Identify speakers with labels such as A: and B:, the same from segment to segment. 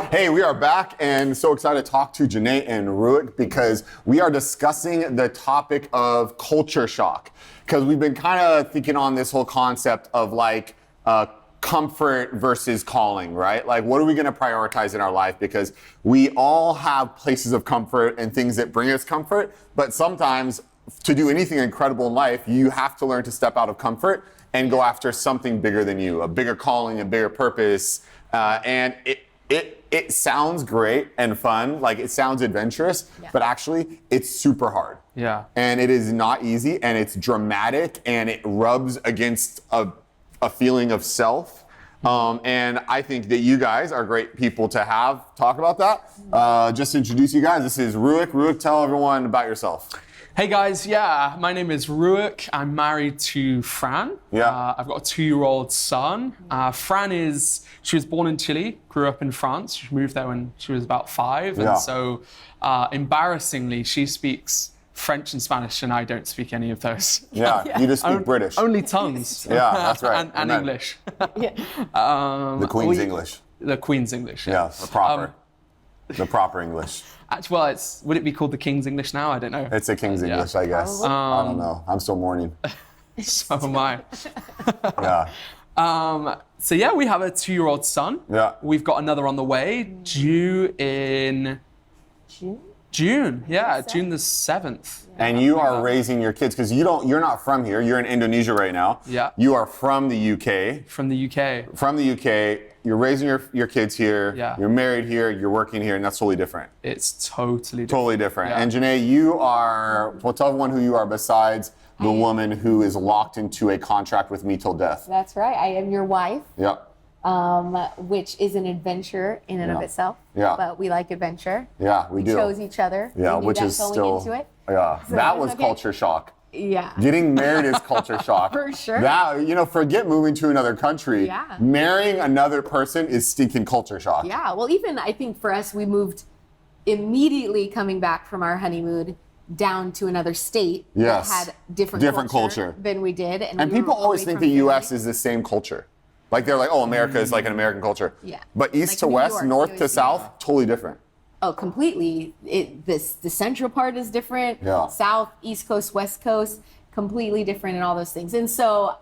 A: Hey, we are back and so excited to talk to JaNay and Ruach because we are discussing the topic of culture shock. Because we've been kind of thinking on this whole concept of like comfort versus calling, right? Like, what are we going to prioritize in our life? Because we all have places of comfort and things that bring us comfort, but sometimes to do anything incredible in life, you have to learn to step out of comfort and go after something bigger than you, a bigger calling, a bigger purpose. And it sounds great and fun, like it sounds adventurous, but actually it's super hard.
B: Yeah.
A: And it is not easy, and it's dramatic, and it rubs against a feeling of self. And I think that you guys are great people to talk about that. Just to introduce you guys, this is Ruach. Ruach, tell everyone about yourself.
B: Hey guys, my name is Ruach. I'm married to Fran. I've got a 2-year-old son. She was born in Chile, grew up in France. She moved there when she was about 5. And so embarrassingly, she speaks French and Spanish, and I don't speak any of those.
A: You just speak British.
B: Only tongues.
A: That's right.
B: and English.
A: The Queen's English.
B: The Queen's English.
A: The proper. The proper English.
B: Actually, well, would it be called the King's English now? I don't know.
A: It's a King's English, I guess. I don't know. I'm still mourning.
B: So am I.
A: Yeah.
B: We have a 2-year-old son.
A: Yeah.
B: We've got another on the way, due in June. Yeah, June the 7th.
A: And you are raising your kids because you're not from here. You're in Indonesia right now.
B: Yeah.
A: You are from the UK.
B: From the UK.
A: From the UK. You're raising your kids here.
B: Yeah.
A: You're married here. You're working here, and that's totally different.
B: It's totally different.
A: Totally different.
B: Yeah.
A: And JaNay, well, tell everyone who you are besides the woman who is locked into a contract with me till death.
C: That's right. I am your wife.
A: Yep.
C: Which is an adventure in and of itself.
A: Yeah.
C: But we like adventure.
A: Yeah, we do.
C: We chose each other.
A: Yeah,
C: we knew
A: which
C: that
A: is
C: going
A: still.
C: into it.
A: Yeah,
C: So
A: that
C: it
A: was
C: was okay.
A: culture shock.
C: Yeah.
A: Getting married is culture shock.
C: For sure.
A: That, forget moving to another country.
C: Yeah.
A: Marrying another person is stinking culture shock.
C: Yeah. Well, even I think for us, we moved immediately coming back from our honeymoon down to another state that had different culture than we did.
A: And
C: we
A: people
C: were
A: always
C: away
A: think
C: from
A: the U.S.
C: family.
A: is the same culture. Like they're like, oh, America is like an American culture.
C: Yeah.
A: But east
C: Like
A: to
C: New
A: west,
C: York,
A: north
C: it
A: to
C: was-
A: south, totally different.
C: Oh, completely. The central part is different.
A: Yeah.
C: South, East Coast, West Coast, completely different and all those things. And so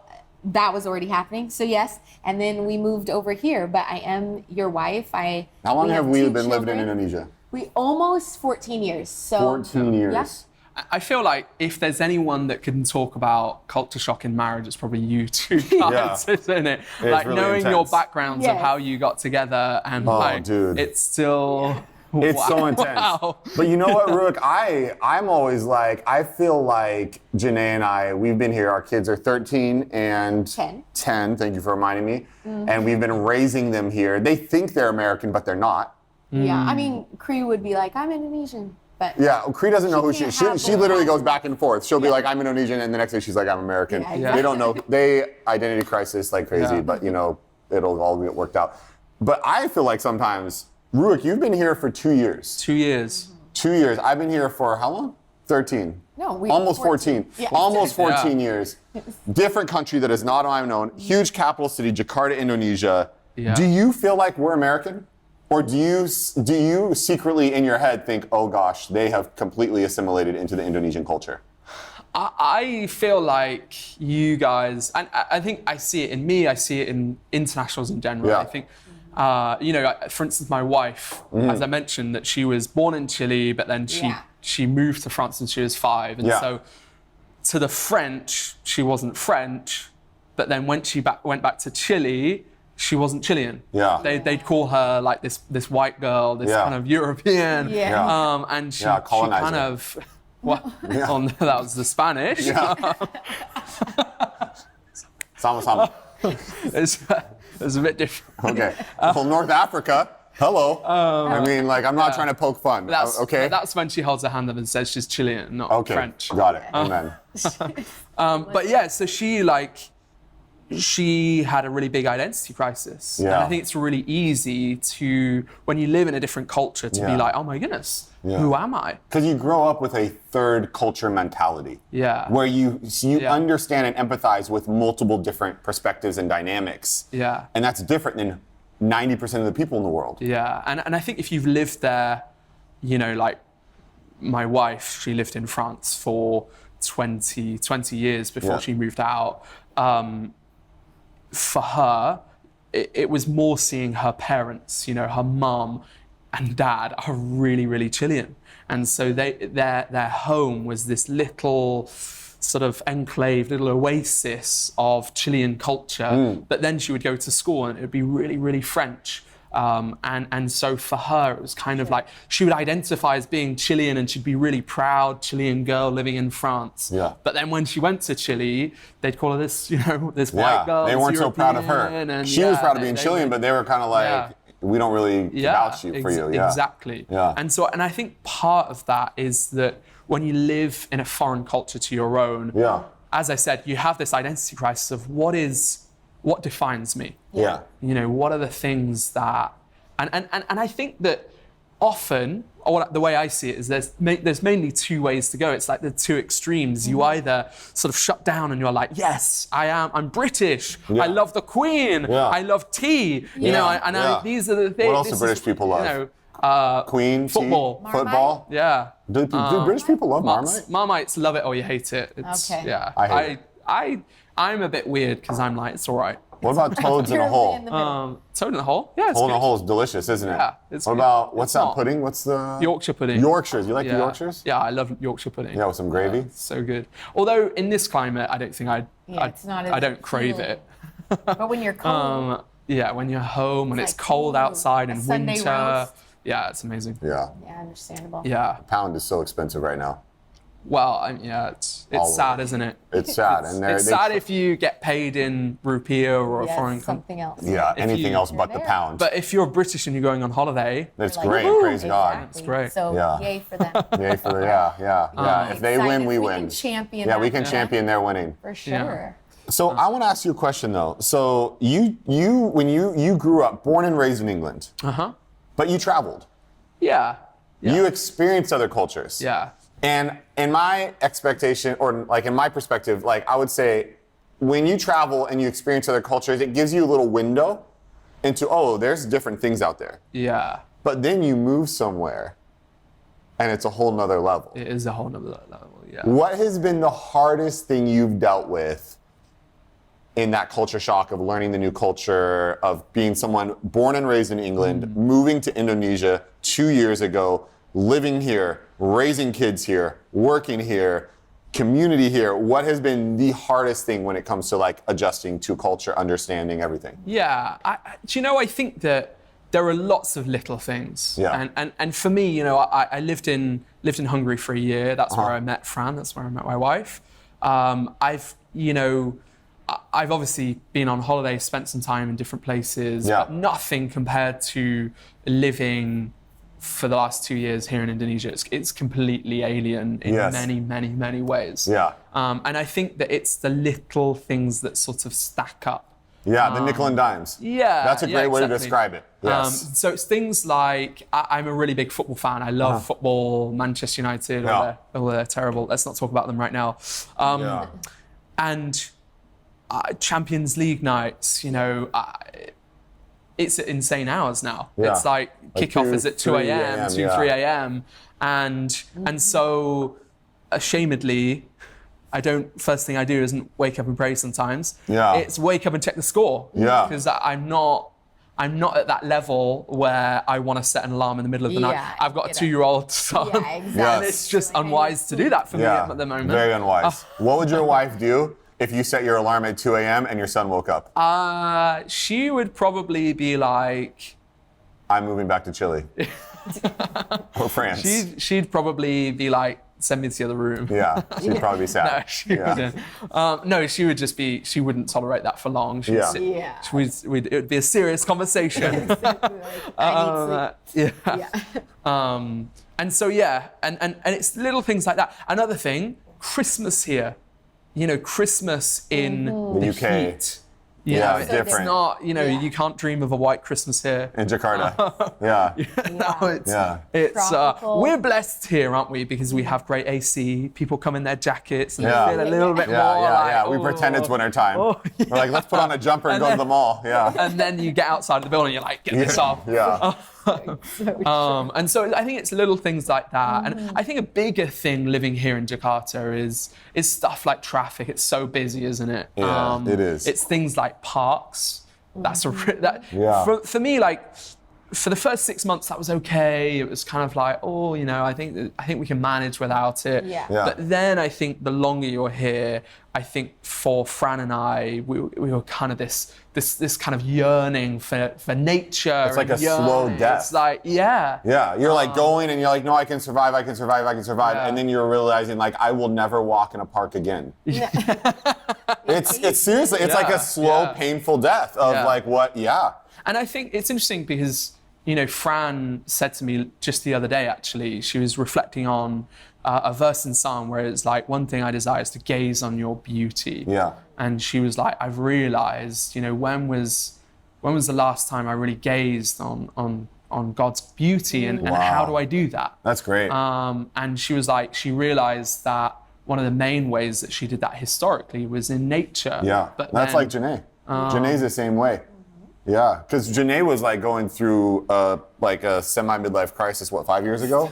C: that was already happening. So yes. And then we moved over here, but I am your wife.
A: How long have we been living in Indonesia?
C: We almost 14 years. So
A: 14 years.
C: Yeah.
B: I feel like if there's anyone that can talk about culture shock in marriage, it's probably you two guys, isn't it? Like
A: really
B: knowing your
A: intense.
B: backgrounds of
C: Yes.
B: how you got together, and
A: dude.
B: it's still.
A: It's so intense.
B: Wow.
A: But you know what, Ruach? I'm always like, I feel like JaNay and I, we've been here, our kids are 13 and 10, thank you for reminding me. And we've been raising them here. They think they're American, but they're not.
C: Yeah. I mean, Cree would be like, I'm Indonesian. But
A: Yeah, Cree doesn't know who she is.
C: can't have
A: She
C: both
A: literally goes
C: passports.
A: back and forth. She'll be like, I'm Indonesian, and the next day she's like, I'm American.
C: Yeah, exactly.
A: They don't know. They identity crisis like crazy, but it'll all get worked out. But I feel like sometimes, Ruach, you've been here for 2 years.
B: 2 years.
A: 2 years. I've been here for how long? 13.
C: No,
A: almost 14.
C: Yeah.
A: Almost 14
B: Yeah.
A: years. Different country that is not known. Huge capital city, Jakarta, Indonesia.
B: Yeah.
A: Do you feel like we're American? Or do you secretly in your head think, oh gosh, they have completely assimilated into the Indonesian culture?
B: I feel like you guys, and I think I see it in me, I see it in internationals in general.
A: Yeah.
B: I think, for instance, my wife, as I mentioned, that she was born in Chile, but then she moved to France when she was 5. And so to the French, she wasn't French, but then when she went back to Chile, she wasn't Chilean.
A: Yeah.
B: They'd call her like this white girl, this kind of European.
C: Yeah.
B: And she
A: colonizer.
B: kind of, that was the Spanish.
A: Sama.
B: It's a bit different.
A: Okay. Well, North Africa, hello. I mean, like, I'm not trying to poke fun. Okay?
B: That's when she holds her hand up and says she's Chilean, not French.
A: Got it. Amen.
B: But yeah, so she had a really big identity crisis.
A: Yeah.
B: And I think it's really easy to, when you live in a different culture, to be like, oh my goodness, who am I?
A: Because you grow up with a third culture mentality.
B: Yeah.
A: Where you understand and empathize with multiple different perspectives and dynamics.
B: Yeah.
A: And that's different than 90% of the people in the world.
B: Yeah, and I think if you've lived there, you know, like my wife, she lived in France for 20 years before she moved out. For her, it was more seeing her parents, you know, her mum and dad are really, really Chilean. And so their home was this little sort of enclave, little oasis of Chilean culture. But then she would go to school and it would be really, really French. And so for her, it was kind of like she would identify as being Chilean and she'd be really proud Chilean girl living in France.
A: Yeah.
B: But then when she went to Chile, they'd call her this, you know, this white girl.
A: They weren't so proud of her.
B: And,
A: she was proud of being Chilean, but they were kind of like, we don't really vouch for you. Yeah.
B: Exactly.
A: Yeah.
B: And I think part of that is that when you live in a foreign culture to your own, as I said, you have this identity crisis of what defines me.
A: Yeah.
B: You know, what are the things that, and I think that often, or the way I see it is there's mainly two ways to go. It's like the two extremes. You either sort of shut down and you're like, yes, I'm British. I love the Queen. I love tea. You know, these are the things.
A: What else do British people love?
B: You know,
A: Queen,
B: football.
A: tea, football.
B: Yeah.
A: Do British people love Marmite?
B: Marmites love it or you hate it.
C: Okay.
B: Yeah.
A: I hate it.
B: I'm a bit weird because I'm like, it's all right.
A: What about toads in a hole?
B: Toad in the hole? Yeah, it's
A: Hole in
B: good.
A: a hole is delicious, isn't it?
B: Yeah, it's
A: What
B: good.
A: about, what's
B: It's
A: that
B: not.
A: pudding? What's the...
B: Yorkshire pudding.
A: Yorkshires. You like the Yorkshires?
B: Yeah, I love Yorkshire pudding.
A: Yeah, with some gravy?
B: It's so good. Although in this climate, I don't think
C: it's not as
B: I don't crave
C: appealing.
B: it.
C: But when you're cold,
B: Yeah, when you're home, when it's
C: like,
B: cold outside in
C: Sunday
B: winter.
C: roast.
B: Yeah, it's amazing.
A: Yeah.
C: yeah, understandable.
B: Yeah.
A: Pound is so expensive right now.
B: Well, it's
A: All
B: sad,
A: over.
B: isn't it?
A: It's sad. And
B: It's sad if you get paid in rupiah or a
C: Yes,
B: foreign country.
C: something else.
A: Yeah, anything
B: you-
A: else but the
C: there.
A: pound.
B: But if you're British and you're going on holiday,
A: That's
C: Like,
A: great.
C: woohoo,
A: Praise God.
C: exactly.
B: It's great.
C: So
A: Yeah.
C: yay for them.
A: Yay for the, yeah. If they
C: Excited
A: win,
C: if
A: we
C: we
A: win.
C: can champion
A: Yeah, we
C: that
A: can
C: for them.
A: champion their winning.
C: For sure.
A: So I want to ask you a question though. So when you grew up, born and raised in England, but you traveled.
B: yeah.
A: You experienced other cultures.
B: Yeah.
A: And in my expectation, or like in my perspective, like I would say, when you travel and you experience other cultures, it gives you a little window into, oh, there's different things out there.
B: Yeah.
A: But then you move somewhere and it's a whole nother level.
B: It is a whole nother level. Yeah.
A: What has been the hardest thing you've dealt with in that culture shock of learning the new culture, of being someone born and raised in England, moving to Indonesia 2 years ago, living here, raising kids here, working here, community here? What has been the hardest thing when it comes to like adjusting to culture, understanding everything?
B: Yeah, do you know, I think that there are lots of little things.
A: Yeah.
B: And for me, you know, I lived in Hungary for a year. That's where I met Fran. That's where I met my wife. I've obviously been on holiday, spent some time in different places, but nothing compared to living for the last 2 years here in Indonesia. It's completely alien in many, many, many ways.
A: Yeah.
B: And I think that it's the little things that sort of stack up.
A: Yeah, the nickel and dimes.
B: Yeah.
A: That's a great way to
B: exactly.
A: describe it. Yes.
B: So it's things like, I'm a really big football fan. I love football, Manchester United, they're terrible. Let's not talk about them right now. And Champions League nights, you know, it's at insane hours now.
A: Yeah.
B: It's like kickoff is at 2 a.m., 3 a.m. And so ashamedly, first thing I do isn't wake up and pray sometimes.
A: Yeah.
B: It's wake up and check the score.
A: Yeah.
B: Because I'm not at that level where I want to set an alarm in the middle of the night.
C: Yeah,
B: I've got a
C: get up.
B: 2-year-old son.
C: Yeah, exactly.
B: And it's just unwise to do that for me at the moment.
A: Very unwise. What would your wife do if you set your alarm at 2 a.m. and your son woke up?
B: She would probably be like,
A: I'm moving back to Chile. Or France.
B: she'd probably be like, send me to the other room.
A: Yeah, she'd probably be sad.
B: No, she wouldn't. No, she would just be, she wouldn't tolerate that for long. She would sit-
C: Yeah.
B: it would be a serious conversation.
C: Exactly. Like, I need sleep.
B: And so, yeah, and it's little things like that. Another thing, Christmas here. You know, Christmas in the
A: UK.
B: heat
A: Yeah,
B: it's
A: different.
B: not, you can't dream of a white Christmas here.
A: In Jakarta. Yeah.
B: It's
C: Tropical.
B: we're blessed here, aren't we? Because we have great AC. People come in their jackets and
A: Yeah.
B: they feel a little bit more
A: Yeah.
B: like,
A: We pretend it's wintertime.
B: Oh, yeah.
A: We're like, let's put on a jumper and go to the mall. Yeah.
B: And then you get outside of the building, you're like, get this off.
A: Yeah.
B: And so I think it's little things like that. And I think a bigger thing living here in Jakarta is stuff like traffic. It's so busy, isn't it?
A: Yeah, it is.
B: It's things like parks. That's
A: Yeah.
B: for me, like, for the first 6 months, that was okay. It was kind of like, I think we can manage without it.
C: Yeah.
B: But then I think the longer you're here, I think for Fran and I, we were kind of this kind of yearning for nature.
A: It's like a
B: and
A: slow death.
B: It's like, yeah.
A: Yeah, you're like going and you're like, no, I can survive.
B: Yeah.
A: And then you're realizing like, I will never walk in a park again. It's seriously, it's like a slow, painful death of like what,
B: And I think it's interesting because, Fran said to me just the other day, actually, she was reflecting on a verse in Psalm where it's like, one thing I desire is to gaze on your beauty.
A: Yeah.
B: And she was like, I've realized, when was the last time I really gazed on God's beauty and how do I do that?
A: That's great.
B: And she was like, she realized that one of the main ways that she did that historically was in nature.
A: Yeah,
B: But
A: that's
B: then,
A: like JaNay. JaNay's the same way. Yeah, because JaNay was like going through like a semi-midlife crisis, 5 years ago?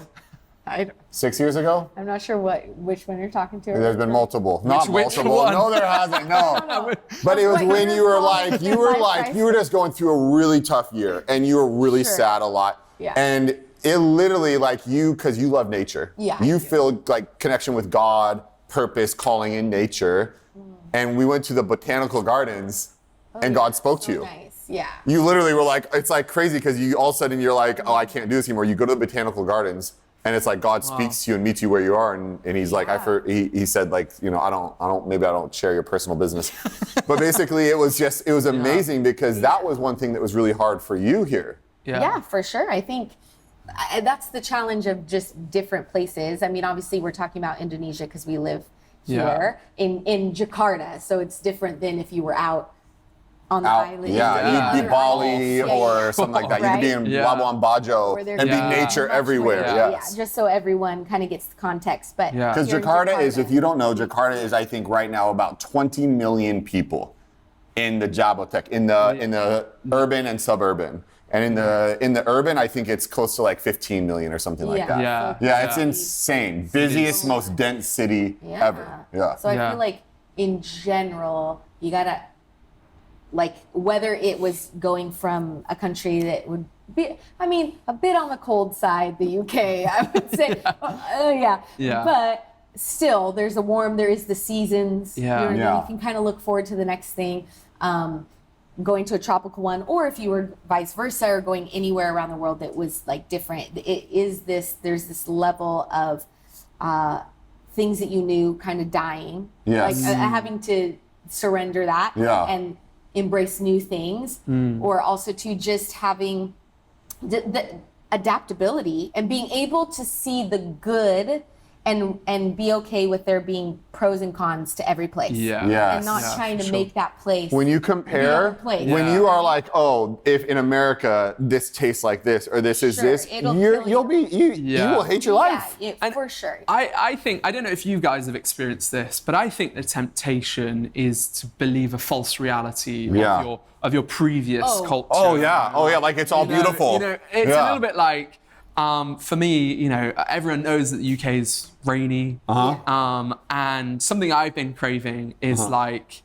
A: 6 years ago?
C: I'm not sure which one you're talking to.
A: There's been multiple. Not
B: which
A: multiple.
B: one?
A: No, there hasn't. No. But it was when you were just going through a really tough year and you were really sad a lot.
C: Yeah.
A: And it literally because you love nature.
C: Yeah.
A: You feel like connection with God, purpose, calling in nature. And we went to the botanical gardens and God spoke to you.
C: Nice. Yeah.
A: You literally were like, it's like crazy because you all of a sudden you're like, oh, I can't do this anymore. You go to the botanical gardens and it's like God speaks to you and meets you where you are. And he's like, he said like, maybe I don't share your personal business. But basically it was amazing because that was one thing that was really hard for you here.
C: Yeah, for sure. I think that's the challenge of just different places. I mean, obviously we're talking about Indonesia because we live here in Jakarta. So it's different than if you were out on the island.
A: Yeah, you'd be Bali or something like that.
C: Right?
A: You could be in Labuan Bajo and be nature everywhere. Yes.
C: Just so everyone kind of gets the context. But
A: because Jakarta is, if you don't know, Jakarta is, I think, right now about 20 million people in the Jabotek, in the urban and suburban. And in the urban, I think it's close to like 15 million or something like that. Yeah, it's insane. Busiest, most dense city ever. Yeah.
C: So I feel like in general, you gotta, like, whether it was going from a country that would be, a bit on the cold side, the UK, I would say, but still, there is the seasons. You can kind of look forward to the next thing. Going to a tropical one, or if you were vice versa, or going anywhere around the world that was like different, there's this level of things that you knew kind of dying, like having to surrender that and embrace new things, or also to just having the adaptability and being able to see the good and be okay with there being pros and cons to every place. And not trying to make that place.
A: When you compare, when you are like, oh, if in America this tastes like this or this is this, you will hate your life.
C: For sure.
B: I think, I don't know if you guys have experienced this, but I think the temptation is to believe a false reality of your previous culture.
A: Oh yeah, like it's all beautiful.
B: It's a little bit like, for me, everyone knows that the UK is rainy. And something I've been craving is like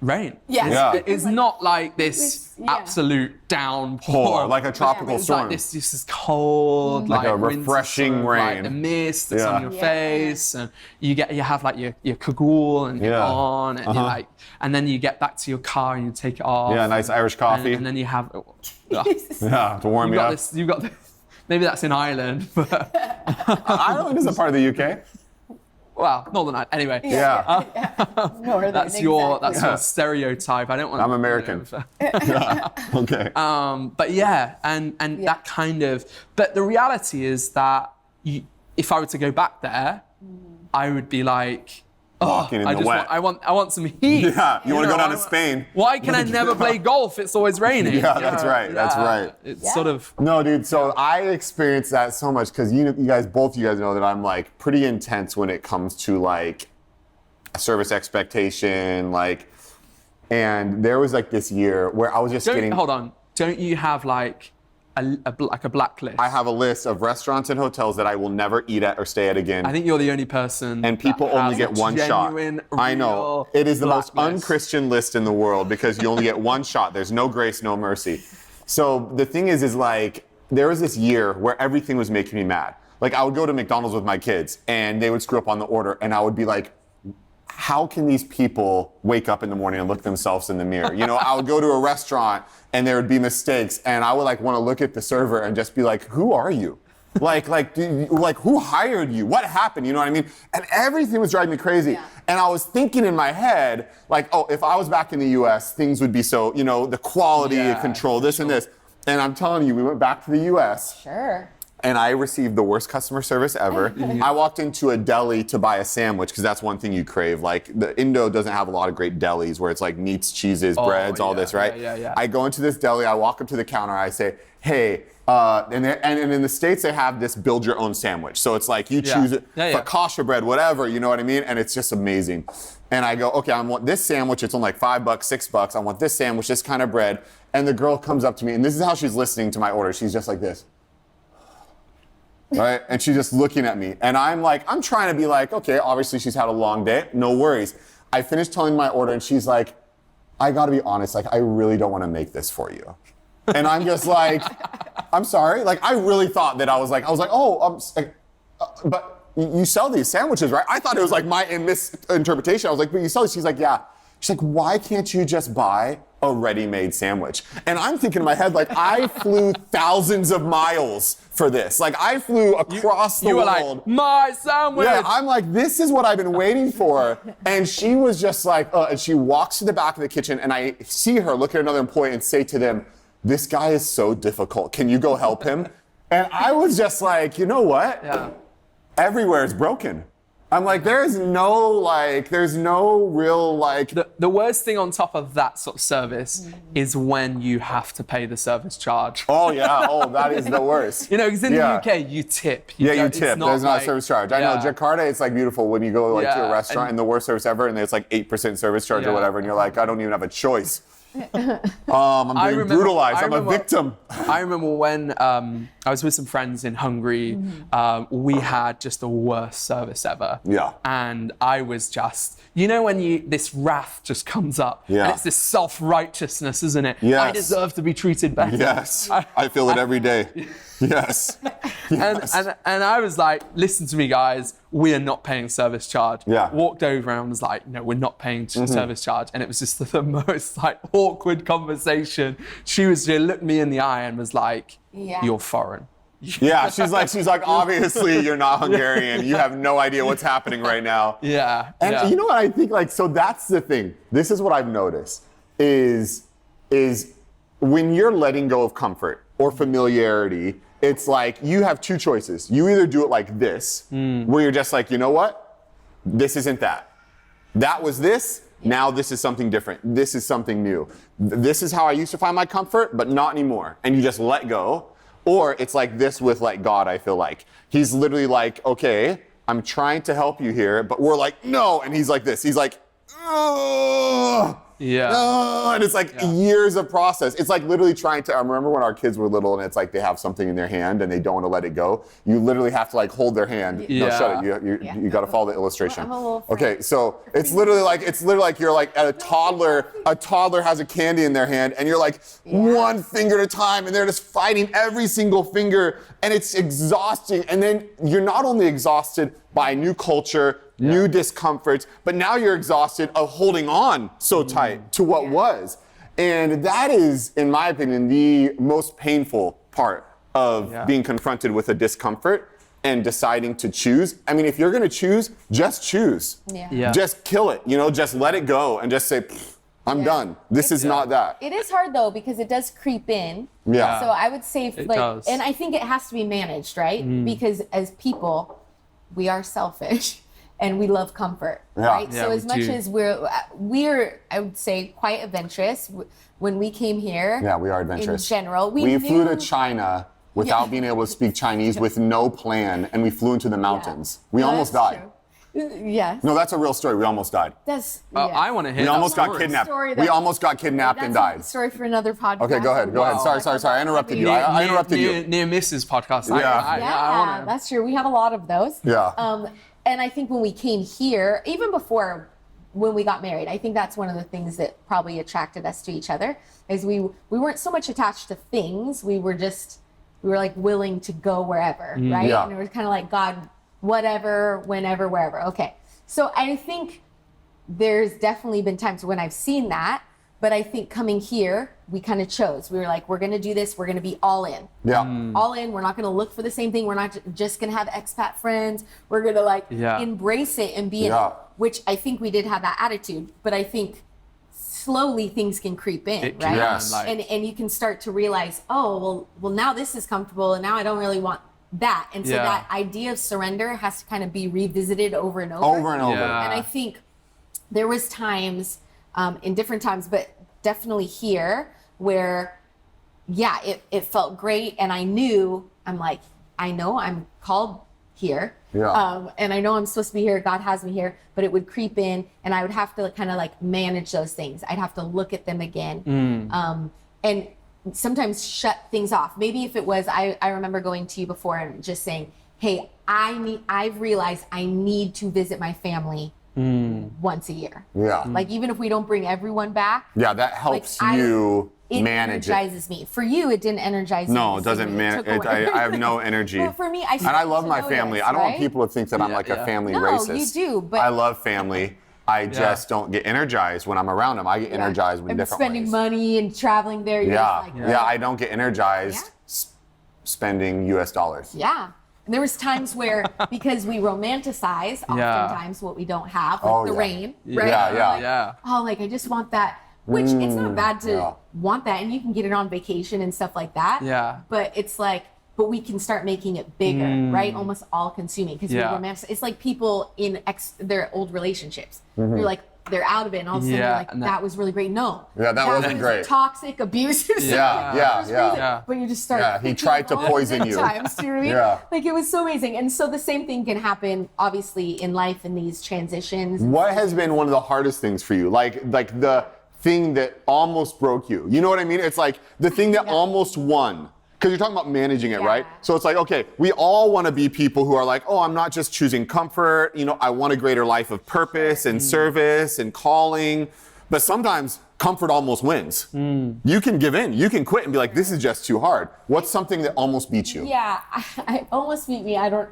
B: rain. It's not like this absolute downpour.
A: Like a tropical storm.
B: Like this is cold,
A: like a refreshing rain.
B: Like the mist that's on your face, and you have like your kagul and you're on, and you're like, and then you get back to your car and you take it off.
A: Yeah, nice Irish coffee.
B: And then you have
A: to warm you up.
B: You've got maybe that's in Ireland, but
A: Ireland is a part of the UK.
B: Well, Northern Ireland. Anyway.
C: Northern,
B: that's your stereotype. I don't want.
A: I'm American. Okay.
B: But and that kind of. But the reality is that if I were to go back there, I would be like,
A: walking in the wet.
B: I want some heat.
A: Yeah, you want to go down to Spain.
B: Why can I never play golf? It's always raining.
A: Yeah, that's right. That's right.
B: It's sort of.
A: No, dude. So I experienced that so much because both you guys know that I'm like pretty intense when it comes to like service expectation, like. And there was like this year where I was just getting.
B: Hold on. Don't you have like a blacklist?
A: I have a list of restaurants and hotels that I will never eat at or stay at again.
B: I think you're the only person.
A: And people only get one shot. I know. It is the most unchristian list in the world because you only get one shot. There's no grace, no mercy. So the thing is like, there was this year where everything was making me mad. Like I would go to McDonald's with my kids and they would screw up on the order and I would be like, how can these people wake up in the morning and look themselves in the mirror? You know, I would go to a restaurant and there would be mistakes and I would like want to look at the server and just be like, who are you? Like who hired you? What happened? You know what I mean? And everything was driving me crazy.
C: Yeah.
A: And I was thinking in my head, like, oh, if I was back in the US, things would be so, you know, the quality control, this and this. And I'm telling you, we went back to the US.
C: Sure.
A: And I received the worst customer service ever. I walked into a deli to buy a sandwich because that's one thing you crave. Like the Indo doesn't have a lot of great delis where it's like meats, cheeses, breads, all this, right?
B: Yeah.
A: I go into this deli, I walk up to the counter, I say, hey, and in the States they have this build your own sandwich. So it's like you choose it for kosher bread, whatever, you know what I mean? And it's just amazing. And I go, okay, I want this sandwich. It's only like $5, $6. I want this sandwich, this kind of bread. And the girl comes up to me and this is how she's listening to my order. She's just like this. Right? And she's just looking at me. And I'm trying to be like, okay, obviously she's had a long day. No worries. I finished telling my order and she's like, I gotta be honest, like, I really don't wanna make this for you. And I'm just like, I'm sorry. Like, I really thought that I was like, oh, but you sell these sandwiches, right? I thought it was like my misinterpretation. I was like, but you sell these. She's like, yeah. She's like, why can't you just buy a ready-made sandwich? And I'm thinking in my head, like, I flew thousands of miles for this. Like, I flew across the world.
B: You were like, my sandwich.
A: Yeah, I'm like, this is what I've been waiting for. And she was just like, and she walks to the back of the kitchen, and I see her look at another employee and say to them, this guy is so difficult. Can you go help him? And I was just like, you know what?
B: Yeah.
A: Everywhere is broken. I'm like, there's no real like.
B: The worst thing on top of that sort of service is when you have to pay the service charge.
A: Oh yeah, that is the worst.
B: You know, because in the UK you tip.
A: You tip. There's not a service charge. I know Jakarta, it's like beautiful when you go like to a restaurant and the worst service ever, and there's like 8% service charge or whatever, and you're like, I don't even have a choice. I'm being brutalized. I'm a victim.
B: I remember when I was with some friends in Hungary, we had just the worst service ever.
A: Yeah.
B: And I was just, you know, when this wrath just comes up,
A: and
B: it's this self-righteousness, isn't it?
A: Yes.
B: I deserve to be treated better.
A: Yes. I feel it every day. Yes.
B: And I was like, listen to me, guys, we are not paying service charge.
A: Yeah.
B: Walked over and was like, no, we're not paying service charge. And it was just the most like awkward conversation. She looked me in the eye and was like, you're foreign.
A: Yeah, she's like, obviously you're not Hungarian. You have no idea what's happening right now.
B: Yeah.
A: And you know what I think, like, so that's the thing. This is what I've noticed is when you're letting go of comfort or familiarity, it's like you have two choices. You either do it like this, where you're just like, you know what? This isn't that. That was this. Now this is something different. This is something new. This is how I used to find my comfort, but not anymore. And you just let go. Or it's like this with like God, I feel like. He's literally like, okay, I'm trying to help you here, but we're like, no. And he's like this. He's like, oh.
B: Yeah.
A: And it's like years of process. It's like literally trying to, I remember when our kids were little and it's like they have something in their hand and they don't want to let it go. You literally have to like hold their hand.
B: Yeah.
A: No, shut it. You got to follow the illustration.
C: Well,
A: Okay, so it's literally like you're like at a toddler has a candy in their hand and you're like one finger at a time and they're just fighting every single finger and it's exhausting. And then you're not only exhausted by new culture, new discomforts, but now you're exhausted of holding on so tight to what was. And that is, in my opinion, the most painful part of being confronted with a discomfort and deciding to choose. I mean, if you're gonna choose, just choose.
C: Yeah.
A: Just kill it, just let it go and just say, I'm done. This is not that.
C: It is hard though, because it does creep in.
A: Yeah.
C: So I would say and I think it has to be managed, right? Because as people, we are selfish. and we love comfort,
A: Yeah.
C: right?
B: Yeah,
C: so
B: we
C: as much
B: do.
C: as we're, I would say, quite adventurous. When we came here,
A: Yeah, we are adventurous.
C: In general, we
A: flew
C: knew-
A: to China without being able to speak Chinese with no plan, and we flew into the mountains. We
C: No,
A: almost
C: that's
A: died.
C: true. Yes.
A: No, that's a real story. We almost died.
C: That's.
B: I want to hear
A: We
B: that
A: almost got
B: story.
A: kidnapped.
C: Story
A: We
C: that-
A: almost got kidnapped and died.
C: That's a story for another podcast.
A: Okay, go ahead.
B: Wow.
A: Sorry. I interrupted you.
B: Near,
A: I interrupted you.
B: near Mrs. podcast.
A: Yeah.
B: I want to.
C: That's true. We have a lot of those.
A: Yeah.
C: And I think when we came here, even before when we got married, I think that's one of the things that probably attracted us to each other. Is we weren't so much attached to things. We were like willing to go wherever, right?
A: Yeah.
C: And it was kind of like, God, whatever, whenever, wherever. Okay. So I think there's definitely been times when I've seen that, but I think coming here, we kind of chose. We were like, we're going to do this. We're going to be all in.
A: Yeah.
C: All in. We're not going to look for the same thing. We're not just going to have expat friends. We're going to embrace it and be in it, which I think we did have that attitude, but I think slowly things can creep in,
B: It
C: right?
B: can,
A: Yes.
C: And you can start to realize, oh, well, now this is comfortable and now I don't really want that. And so that idea of surrender has to kind of be revisited over and over.
A: Over and over.
B: Yeah.
C: And I think there was times, in different times, but definitely here where, it felt great. And I knew, I know I'm called here.
A: Yeah.
C: And I know I'm supposed to be here. God has me here, but it would creep in and I would have to kind of like manage those things. I'd have to look at them again. And sometimes shut things off. Maybe if it was, I remember going to you before and just saying, hey, I've realized I need to visit my family once a year.
A: Yeah.
C: Like even if we don't bring everyone back.
A: Yeah, that helps
C: Like,
A: you
C: It
A: manage it.
C: energizes me. For you, it didn't energize me.
A: No, it
C: the same
A: doesn't
C: way. It
A: manage.
C: took away.
A: I have no energy.
C: But for me,
A: And I love my family. I don't want
C: right?
A: people to think that I'm like a family
C: No,
A: racist.
C: you do, but-
A: I love family. I just don't get energized when I'm around them. I get energized in
C: and
A: different
C: spending
A: ways.
C: money and traveling there. You're
A: Yeah.
C: just like,
A: Yeah, I don't get energized spending US dollars.
C: Yeah. And there was times where, because we romanticize oftentimes what we don't have, like the rain, right?
A: Yeah, yeah.
C: Like,
B: Yeah.
C: oh, like I just want that, which it's not bad to want that, and you can get it on vacation and stuff like that.
B: Yeah.
C: But it's like, but we can start making it bigger, right? Almost all consuming, because we romanticize. It's like people in their old relationships. You're like, they're out of it, and all of a sudden you're like,
B: and
C: that was really great. No.
A: Yeah, that wasn't
C: was
A: great.
C: Toxic, abusive.
A: Yeah, yeah.
C: But you just start.
A: Yeah, he tried to
C: all the
A: poison
C: good
A: you.
C: Times, do you know what I mean?
A: Yeah.
C: Like it was so amazing. And so the same thing can happen, obviously, in life in these transitions.
A: What has been one of the hardest things for you? Like the thing that almost broke you. You know what I mean? It's like the thing that almost won. Because you're talking about managing it, right? So it's like, okay, we all want to be people who are like, oh, I'm not just choosing comfort. You know, I want a greater life of purpose and service and calling. But sometimes comfort almost wins. You can give in. You can quit and be like, this is just too hard. What's something that almost beat you?
C: Yeah, I almost beat me. I don't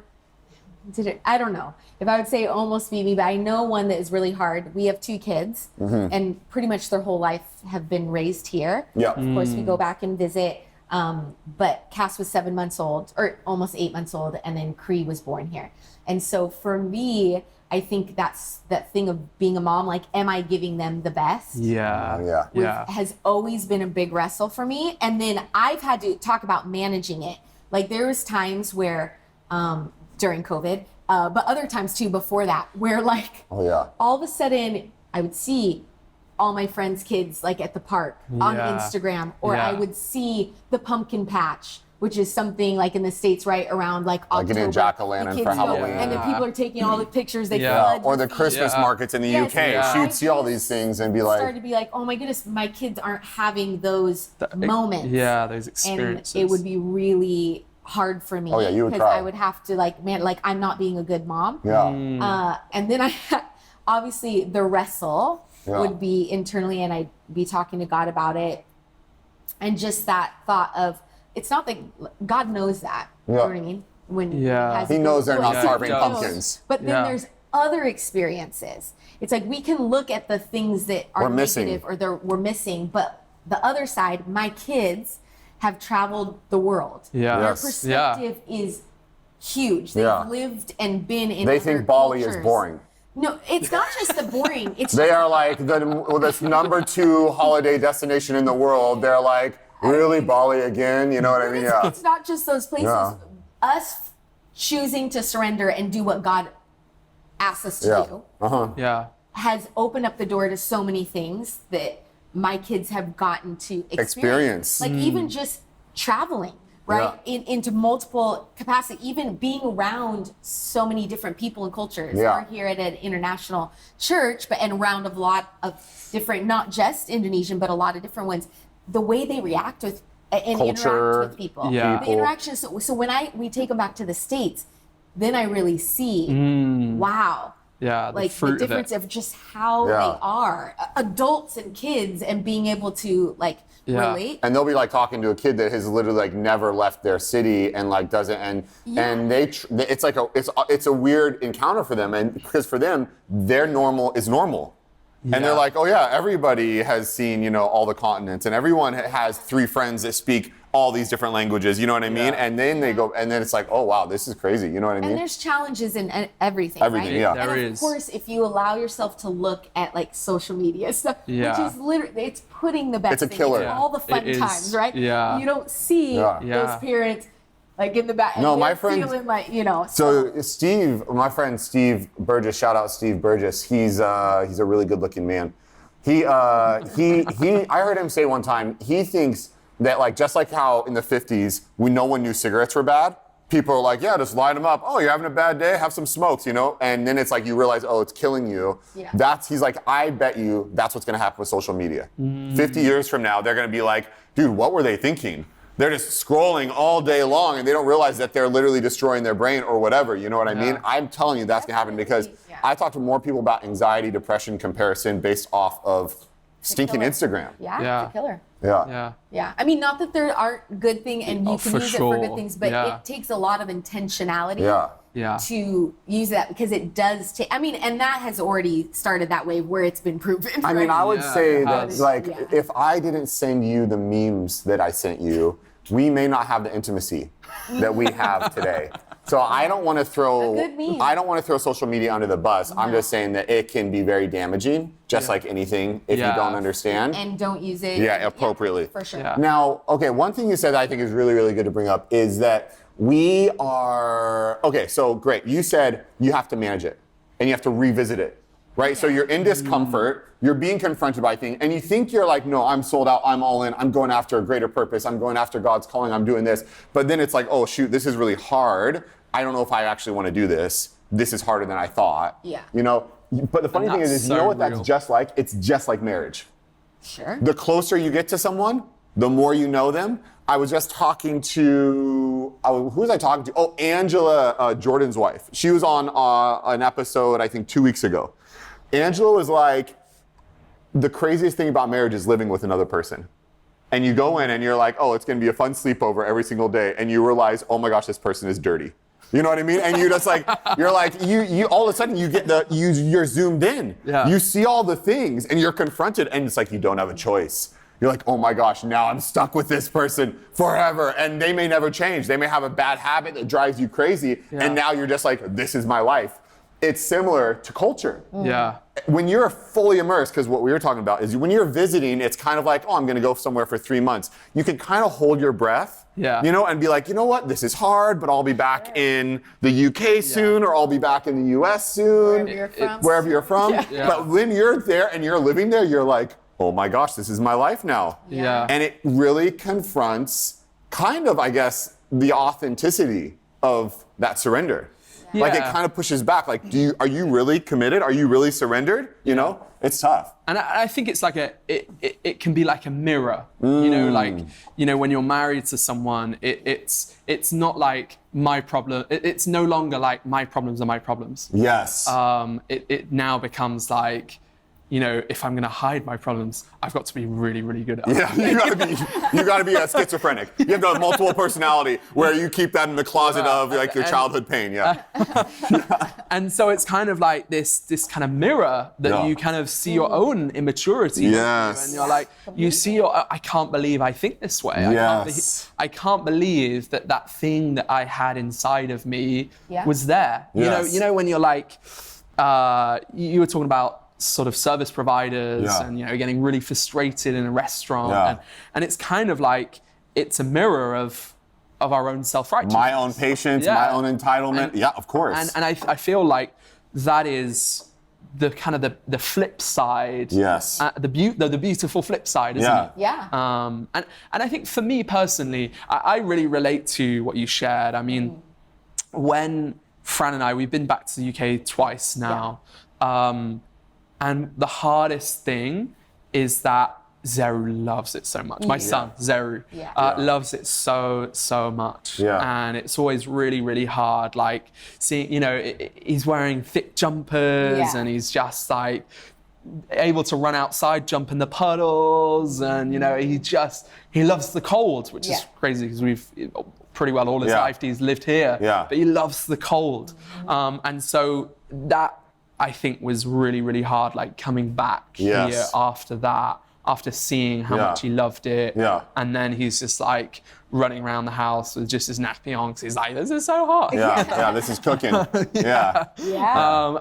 C: know if I would say it almost beat me, but I know one that is really hard. We have 2 kids, and pretty much their whole life have been raised here.
A: Yeah.
C: Of course, we go back and visit. But Cass was 7 months old, or almost 8 months old, and then Cree was born here. And so for me, I think that's that thing of being a mom. Like, am I giving them the best? Has always been a big wrestle for me. And then I've had to talk about managing it. Like there was times where, during COVID, but other times too before that, where like, all of a sudden I would see all my friends' kids like at the park on Instagram, or I would see the pumpkin patch, which is something like in the States right around like October.
A: Like getting jack-o'-lantern for Halloween.
C: And then people are taking all the pictures they flood.
A: Or the Christmas markets in the UK. So you'd see all these things and be like...
C: started to be like, oh my goodness, my kids aren't having those moments.
B: Yeah, those experiences.
C: And it would be really hard for me.
A: Oh yeah, you would
C: because
A: cry.
C: I would have to like I'm not being a good mom.
A: Yeah.
C: And then obviously the wrestle would be internally, and I'd be talking to God about it. And just that thought of, it's not that God knows that. You know what I mean? When
A: He knows they're not carving
C: He knows.
A: pumpkins.
C: But then there's other experiences. It's like we can look at the things that are
A: We're missing.
C: negative or we're missing, but the other side, my kids have traveled the world. Their perspective is huge. They've lived and been in
A: They
C: other
A: think Bali
C: cultures.
A: is boring.
C: No, it's not just the boring. It's
A: They are like this number 2 holiday destination in the world. They're like, really, Bali again? You know what I mean? Yeah.
C: It's not just those places.
A: Yeah.
C: Us choosing to surrender and do what God asked us to do
B: Yeah.
C: has opened up the door to so many things that my kids have gotten to experience. Like even just traveling, right? Into multiple capacity, even being around so many different people and cultures. We're here at an international church, and around a lot of different, not just Indonesian, but a lot of different ones. The way they react with and interact with people.
B: Yeah.
C: The interactions. So when we take them back to the States, then I really see, wow.
B: Yeah,
C: like the difference of just how they are, adults and kids, and being able to like relate.
A: And they'll be like talking to a kid that has literally like never left their city and like doesn't, and it's like it's a weird encounter for them, and because for them their normal is normal. And they're like, oh yeah, everybody has seen, you know, all the continents, and everyone has 3 friends that speak all these different languages, you know what I mean? And then they go, and then it's like, oh wow, this is crazy, you know what I mean?
C: And there's challenges in everything,
A: Everything,
C: right?
A: yeah.
C: And
B: There
C: of
B: is.
C: course, if you allow yourself to look at like social media stuff, which is literally, it's putting the best
A: It's a
C: thing.
A: killer.
C: It's all the fun
B: It is.
C: times, right?
B: Yeah.
C: You don't see those parents like in the back.
A: No,
C: and
A: my
C: they're
A: friend-
C: feeling like, you know.
A: So Steve, my friend Steve Burgess, shout out Steve Burgess. He's a really good looking man. I heard him say one time, he thinks that like, just like how in the 50s, when no one knew cigarettes were bad, people are like, yeah, just light them up. Oh, you're having a bad day? Have some smokes, you know? And then it's like, you realize, oh, it's killing you.
C: Yeah.
A: He's like, I bet you that's what's gonna happen with social media. 50 years from now, they're gonna be like, dude, what were they thinking? They're just scrolling all day long and they don't realize that they're literally destroying their brain or whatever, you know what I mean? I'm telling you that's gonna happen because I talk to more people about anxiety, depression, comparison based off of stinking Instagram.
C: Yeah, it's a killer.
B: Yeah.
C: I mean, not that there aren't good things and you can
B: for
C: use it for good
B: sure.
C: things, but it takes a lot of intentionality
B: Yeah.
C: to use that because it does take, I mean, and that has already started that way where it's been proven.
A: I mean, I would say that,
B: has.
A: like, if I didn't send you the memes that I sent you, we may not have the intimacy that we have today. So I don't want to throw social media under the bus. I'm just saying that it can be very damaging, just like anything, if you don't understand.
C: And don't use it.
A: Appropriately.
C: For sure.
B: Yeah.
A: Now, okay, one thing you said that I think is really, really good to bring up is that we are, okay, so great. You said you have to manage it and you have to revisit it, right? So you're in discomfort, you're being confronted by things, and you think you're like, no, I'm sold out, I'm all in, I'm going after a greater purpose, I'm going after God's calling, I'm doing this. But then it's like, oh shoot, this is really hard. I don't know if I actually want to do this. This is harder than I thought.
C: Yeah.
A: You know, but the funny thing is you know what that's just like? It's just like marriage.
C: Sure.
A: The closer you get to someone, the more you know them. I was just talking to, who was I talking to? Oh, Angela, Jordan's wife. She was on an episode, I think 2 weeks ago. Angela was like, the craziest thing about marriage is living with another person. And you go in and you're like, oh, it's gonna be a fun sleepover every single day. And you realize, oh my gosh, this person is dirty. You know what I mean? And you just like, you're like, you all of a sudden you get you're zoomed in.
B: Yeah.
A: You see all the things and you're confronted and it's like you don't have a choice. You're like, oh my gosh, now I'm stuck with this person forever. And they may never change. They may have a bad habit that drives you crazy. And now you're just like, this is my life. It's similar to culture.
B: Yeah.
A: When you're fully immersed, because what we were talking about is when you're visiting, it's kind of like, oh, I'm gonna go somewhere for 3 months. You can kind of hold your breath, you know, and be like, you know what, this is hard, but I'll be back in the UK soon, or I'll be back in the US soon. Wherever you're from. But when you're there and you're living there, you're like, oh my gosh, this is my life now.
B: Yeah.
A: And it really confronts kind of, I guess, the authenticity of that surrender. Like it kind of pushes back. Like, are you really committed? Are you really surrendered? You know, it's tough.
B: And I think it's like it can be like a mirror. You know, like, you know, when you're married to someone, it's not like my problem. It's no longer like my problems are my problems.
A: Yes.
B: It now becomes like, you know, if I'm gonna hide my problems, I've got to be really, really good at it.
A: Yeah, you gotta be a schizophrenic. You have to have multiple personality where you keep that in the closet of like your childhood pain. Yeah.
B: And so it's kind of like this kind of mirror that you kind of see your own immaturity.
A: Yes.
B: And you're like, you see I can't believe I think this way. I can't believe that thing that I had inside of me was there.
A: Yes.
B: You know when you're like, you were talking about sort of service providers and, you know, getting really frustrated in a restaurant. And it's kind of like, it's a mirror of our own self-righteousness.
A: My own patience, my own entitlement.
B: And,
A: yeah, of course.
B: And I feel like that is the kind of the flip side.
A: Yes.
B: The beautiful flip side, isn't it?
C: Yeah.
B: And I think for me personally, I really relate to what you shared. I mean, when Fran and I, we've been back to the UK twice now, and the hardest thing is that Zeru loves it so much. My son, Zeru, loves it so much.
A: Yeah.
B: And it's always really, really hard. Like seeing, he's wearing thick jumpers and he's just like able to run outside, jump in the puddles. And, he loves the cold, which is crazy because we've pretty well all his life he's lived here.
A: Yeah.
B: But he loves the cold. And so that, I think, was really, really hard, like coming back here after that. After seeing how much he loved it.
A: Yeah.
B: And then he's just like running around the house with just his nappy on because he's like, this is so hot.
A: Yeah, this is cooking. Yeah.
C: Yeah.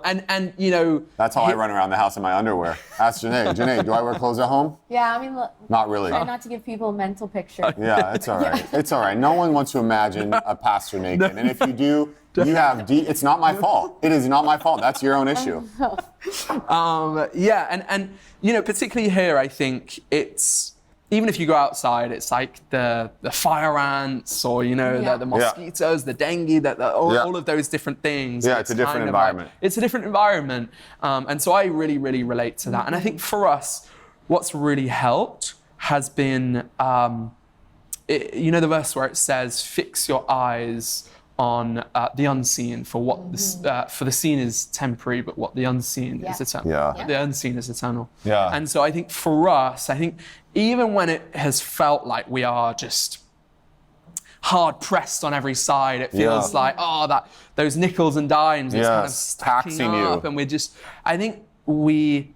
A: That's how I run around the house in my underwear. Ask JaNay. JaNay, do I wear clothes at home?
C: Yeah, I mean, look,
A: Not really.
C: try not to give people a mental picture.
A: Yeah, it's all right. It's all right. No one wants to imagine a pastor naked. And if you do, it's not my fault. It is not my fault. That's your own issue.
B: And particularly here, I think it's, even if you go outside, it's like the fire ants or, the mosquitoes, the dengue, all of those different things.
A: Yeah, it's a different environment.
B: It's a different environment. And so I really, really relate to that. And I think for us, what's really helped has been, the verse where it says, fix your eyes on the unseen, for what for the seen is temporary, but what the unseen is eternal.
A: Yeah.
B: The unseen is eternal.
A: Yeah.
B: And so I think for us, even when it has felt like we are just hard pressed on every side, it feels like those nickels and dimes is kind of stacking up, and I think we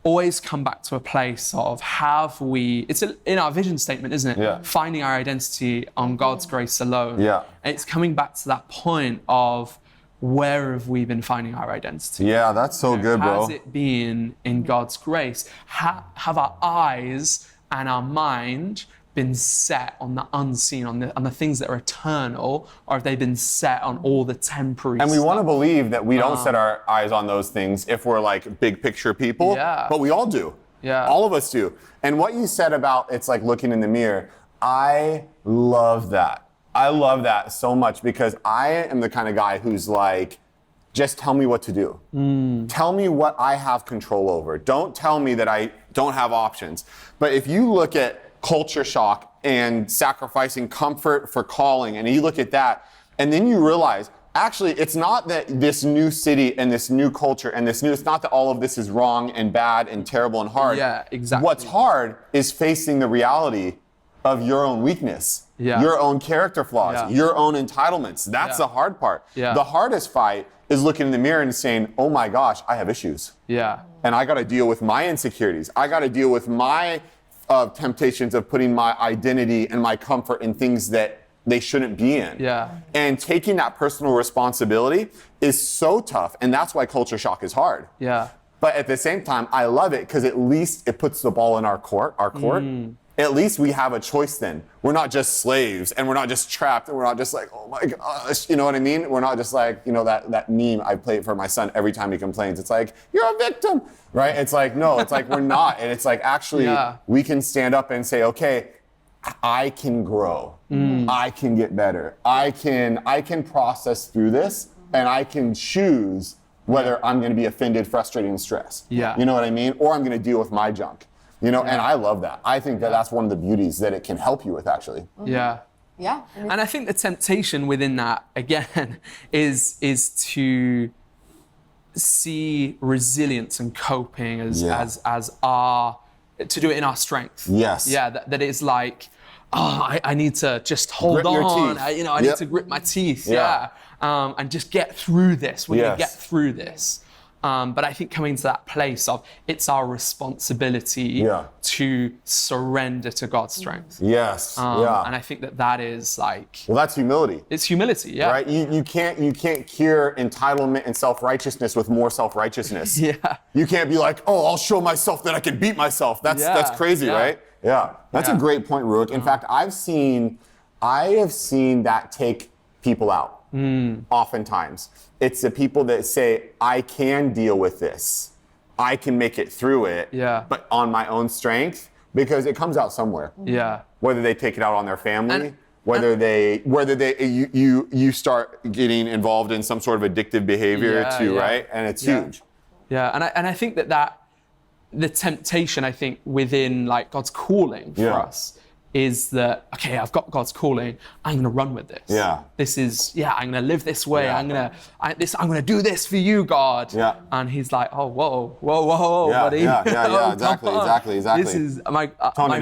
B: always come back to a place of it's in our vision statement, isn't it?
A: Yeah.
B: Finding our identity on God's grace alone.
A: Yeah.
B: And it's coming back to that point of where have we been finding our identity?
A: Yeah, that's so good, bro.
B: Has it been in God's grace? Have our eyes and our mind been set on the unseen, on the things that are eternal, or have they been set on all the temporary
A: And we
B: stuff?
A: want to believe that we don't set our eyes on those things if we're like big picture people, but we all do.
B: Yeah.
A: All of us do. And what you said about it's like looking in the mirror, I love that. I love that so much because I am the kind of guy who's like, just tell me what to do. Tell me what I have control over. Don't tell me that I don't have options. But if you look at culture shock and sacrificing comfort for calling, and you look at that, and then you realize, actually, it's not that this new city and this new culture and it's not that all of this is wrong and bad and terrible and hard.
B: Yeah, exactly.
A: What's hard is facing the reality of your own weakness, your own character flaws, your own entitlements. That's the hard part.
B: Yeah.
A: The hardest fight is looking in the mirror and saying, oh my gosh, I have issues.
B: Yeah.
A: And I got to deal with my insecurities. I got to deal with my temptations of putting my identity and my comfort in things that they shouldn't be in.
B: Yeah.
A: And taking that personal responsibility is so tough. And that's why culture shock is hard.
B: Yeah.
A: But at the same time, I love it because at least it puts the ball in our court. At least we have a choice then. We're not just slaves and we're not just trapped and we're not just like, oh my gosh, you know what I mean? We're not just like, that meme I play for my son every time he complains. It's like, you're a victim, right? It's like, no, it's like we're not. And it's like, actually, we can stand up and say, okay, I can grow. I can get better. I can process through this and I can choose whether I'm going to be offended, frustrated, and stressed.
B: Yeah.
A: You know what I mean? Or I'm going to deal with my junk. And I love that. I think that that's one of the beauties that it can help you with, actually.
B: Yeah.
C: Yeah.
B: And I think the temptation within that, again, is to see resilience and coping as our, to do it in our strength.
A: Yes.
B: Yeah, that it's like, I need to just hold
A: Grit your
B: on.
A: teeth.
B: I need to grip my teeth. Yeah. And just get through this. We're going to get through this. But I think coming to that place of it's our responsibility to surrender to God's strength.
A: Yes.
B: And I think that is like,
A: well, that's humility.
B: It's humility, yeah.
A: Right? You can't cure entitlement and self-righteousness with more self-righteousness.
B: Yeah.
A: You can't be like, oh, I'll show myself that I can beat myself. That's crazy, right? Yeah. That's a great point, Ruach. In fact, I have seen that take people out. Oftentimes. It's the people that say, I can deal with this. I can make it through it, but on my own strength, because it comes out somewhere.
B: Yeah.
A: Whether they take it out on their family, you start getting involved in some sort of addictive behavior too, right? And it's huge.
B: Yeah, and I think that the temptation, I think, within like God's calling for us is that, okay, I've got God's calling, I'm gonna run with this. Yeah. This is, I'm gonna live this way, I'm gonna do this for you, God. Yeah. And he's like, oh, whoa, buddy.
A: Yeah, exactly.
B: This is my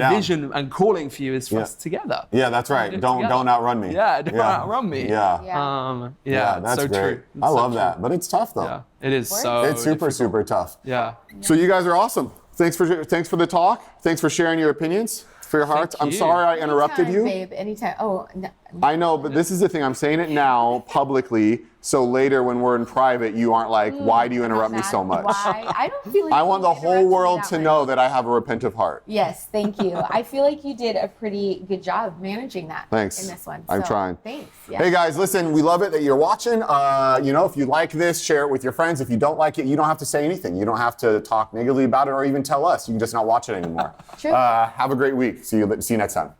B: vision and calling for you is for us together.
A: Yeah, that's right. Don't outrun me.
B: Yeah, don't outrun me.
A: That's
B: so
A: great.
B: true.
A: I love that, but it's tough though.
B: Yeah, it is so
A: It's super tough.
B: Yeah.
A: So you guys are awesome. Thanks for the talk. Thanks for sharing your opinions. For your hearts. I'm sorry I interrupted you.
C: Babe, anytime. Oh, no.
A: I know, but this is the thing. I'm saying it now publicly, so later when we're in private, you aren't like, why do you interrupt me so much?
C: Why? I don't feel like
A: I want the whole world to know that I have a repentant heart.
C: Yes, thank you. I feel like you did a pretty good job managing that.
A: Thanks.
C: In this one.
A: I'm trying.
C: Thanks. Yeah.
A: Hey guys, listen, we love it that you're watching. If you like this, share it with your friends. If you don't like it, you don't have to say anything. You don't have to talk negatively about it or even tell us. You can just not watch it anymore.
C: True.
A: Have a great week. See you next time.